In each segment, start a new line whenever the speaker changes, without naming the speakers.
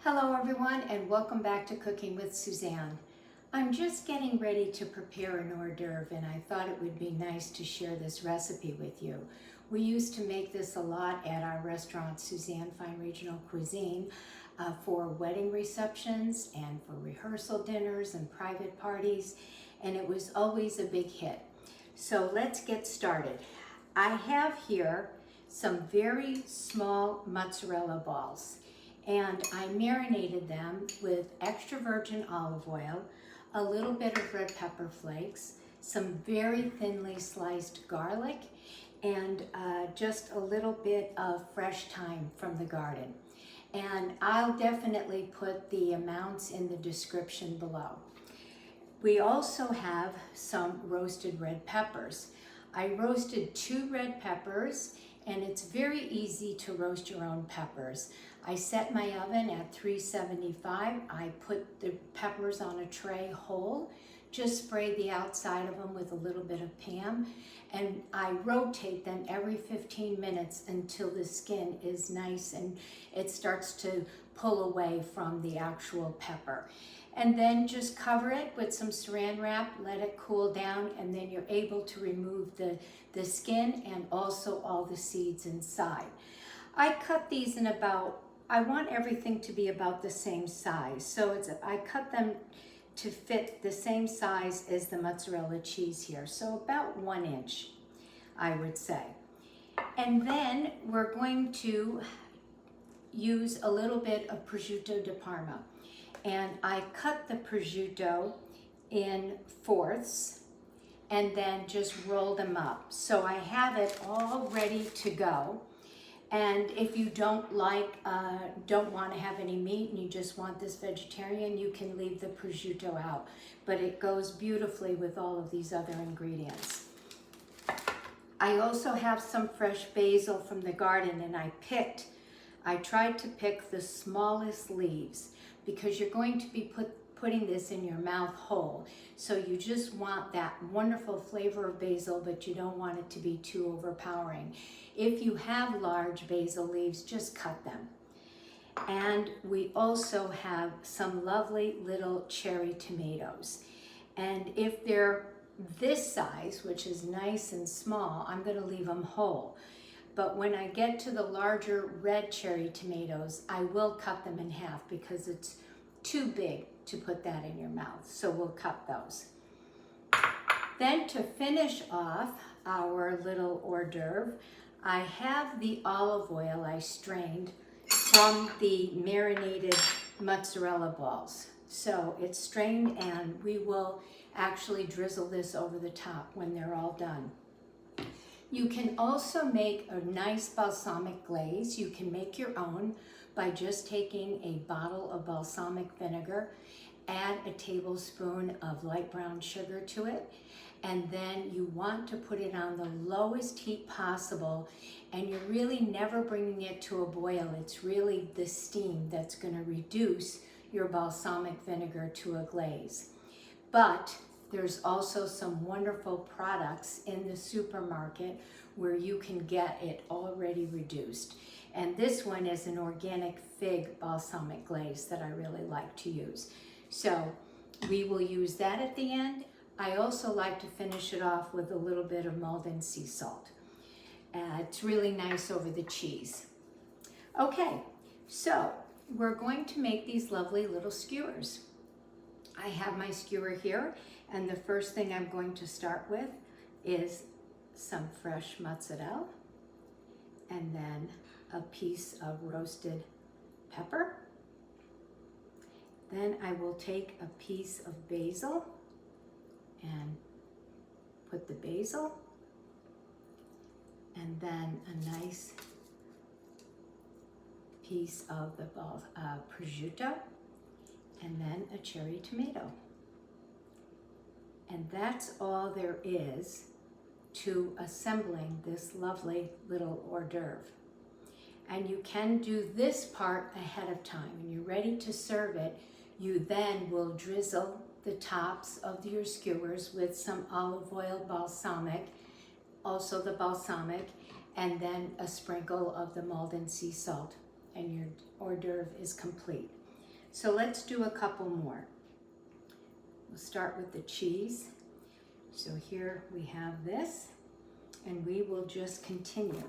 Hello everyone and welcome back to Cooking with Suzanne. I'm just getting ready to prepare an hors d'oeuvre and I thought it would be nice to share this recipe with you. We used to make this a lot at our restaurant, Suzanne Fine Regional Cuisine, for wedding receptions and for rehearsal dinners and private parties, and it was always a big hit. So let's get started. I have here some very small mozzarella balls, and I marinated them with extra virgin olive oil, a little bit of red pepper flakes, some very thinly sliced garlic, and just a little bit of fresh thyme from the garden. And I'll definitely put the amounts in the description below. We also have some roasted red peppers. I roasted 2 red peppers, and it's very easy to roast your own peppers. I set my oven at 375. I put the peppers on a tray whole, just spray the outside of them with a little bit of Pam, and I rotate them every 15 minutes until the skin is nice and it starts to pull away from the actual pepper. And then just cover it with some saran wrap, let it cool down, and then you're able to remove the skin and also all the seeds inside. I cut these in about, I want everything to be about the same size. So I cut them to fit the same size as the mozzarella cheese here. So about 1 inch, I would say. And then we're going to use a little bit of prosciutto di Parma. And I cut the prosciutto in fourths and then just roll them up. So I have it all ready to go. And if you don't want to have any meat and you just want this vegetarian, you can leave the prosciutto out. But it goes beautifully with all of these other ingredients. I also have some fresh basil from the garden, and I tried to pick the smallest leaves because you're going to be putting this in your mouth whole. So you just want that wonderful flavor of basil, but you don't want it to be too overpowering. If you have large basil leaves, just cut them. And we also have some lovely little cherry tomatoes. And if they're this size, which is nice and small, I'm gonna leave them whole. But when I get to the larger red cherry tomatoes, I will cut them in half because it's too big to put that in your mouth. So we'll cut those. Then to finish off our little hors d'oeuvre, I have the olive oil I strained from the marinated mozzarella balls. So it's strained, and we will actually drizzle this over the top when they're all done. You can also make a nice balsamic glaze. You can make your own by just taking a bottle of balsamic vinegar, add a tablespoon of light brown sugar to it, and then you want to put it on the lowest heat possible, and you're really never bringing it to a boil. It's really the steam that's going to reduce your balsamic vinegar to a glaze. But there's also some wonderful products in the supermarket where you can get it already reduced. And this one is an organic fig balsamic glaze that I really like to use. So we will use that at the end. I also like to finish it off with a little bit of Malden sea salt. It's really nice over the cheese. Okay, so we're going to make these lovely little skewers. I have my skewer here, and the first thing I'm going to start with is some fresh mozzarella, and then a piece of roasted pepper. Then I will take a piece of basil and put the basil, and then a nice piece of the prosciutto, and then a cherry tomato. And that's all there is to assembling this lovely little hors d'oeuvre. And you can do this part ahead of time. When you're ready to serve it, you then will drizzle the tops of your skewers with some olive oil balsamic, also the balsamic, and then a sprinkle of the Malden sea salt, and your hors d'oeuvre is complete. So let's do a couple more. We'll start with the cheese. So here we have this, and we will just continue.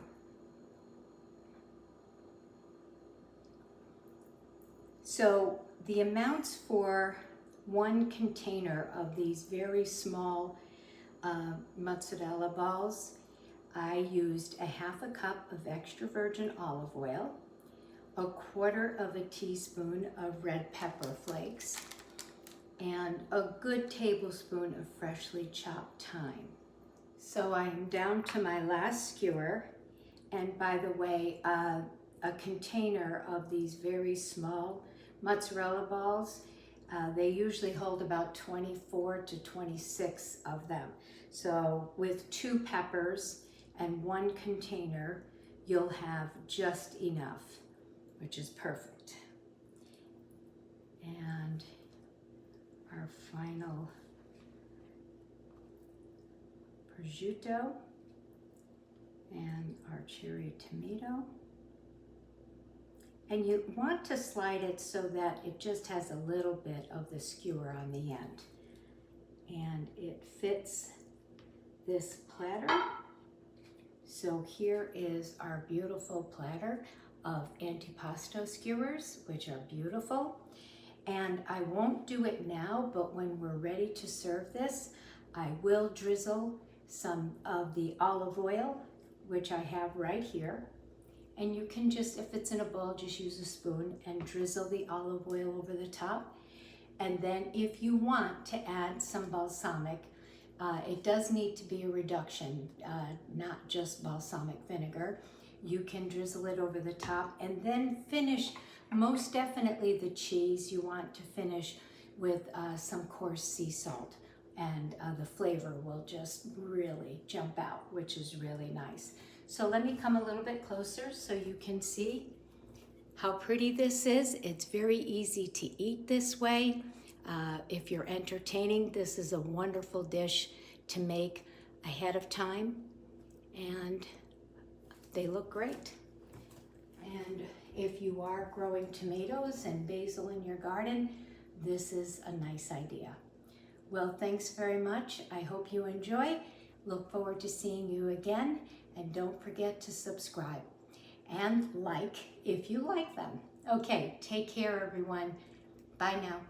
So the amounts for one container of these very small mozzarella balls, I used a half a cup of extra virgin olive oil, a quarter of a teaspoon of red pepper flakes, and a good tablespoon of freshly chopped thyme. So I am down to my last skewer, and by the way, a container of these very small mozzarella balls, they usually hold about 24 to 26 of them. So with 2 peppers and 1 container, you'll have just enough, which is perfect. And our final prosciutto and our cherry tomato. And you want to slide it so that it just has a little bit of the skewer on the end. And it fits this platter. So here is our beautiful platter of Antipasto Skewers, which are beautiful. And I won't do it now, but when we're ready to serve this, I will drizzle some of the olive oil, which I have right here. And you can just, if it's in a bowl, just use a spoon and drizzle the olive oil over the top. And then if you want to add some balsamic, it does need to be a reduction, not just balsamic vinegar. You can drizzle it over the top and then finish, most definitely the cheese, you want to finish with some coarse sea salt. And the flavor will just really jump out, which is really nice. So let me come a little bit closer so you can see how pretty this is. It's very easy to eat this way. If you're entertaining, this is a wonderful dish to make ahead of time. And they look great. And if you are growing tomatoes and basil in your garden, this is a nice idea. Well, thanks very much. I hope you enjoy. Look forward to seeing you again. And don't forget to subscribe and like if you like them. Okay, take care, everyone. Bye now.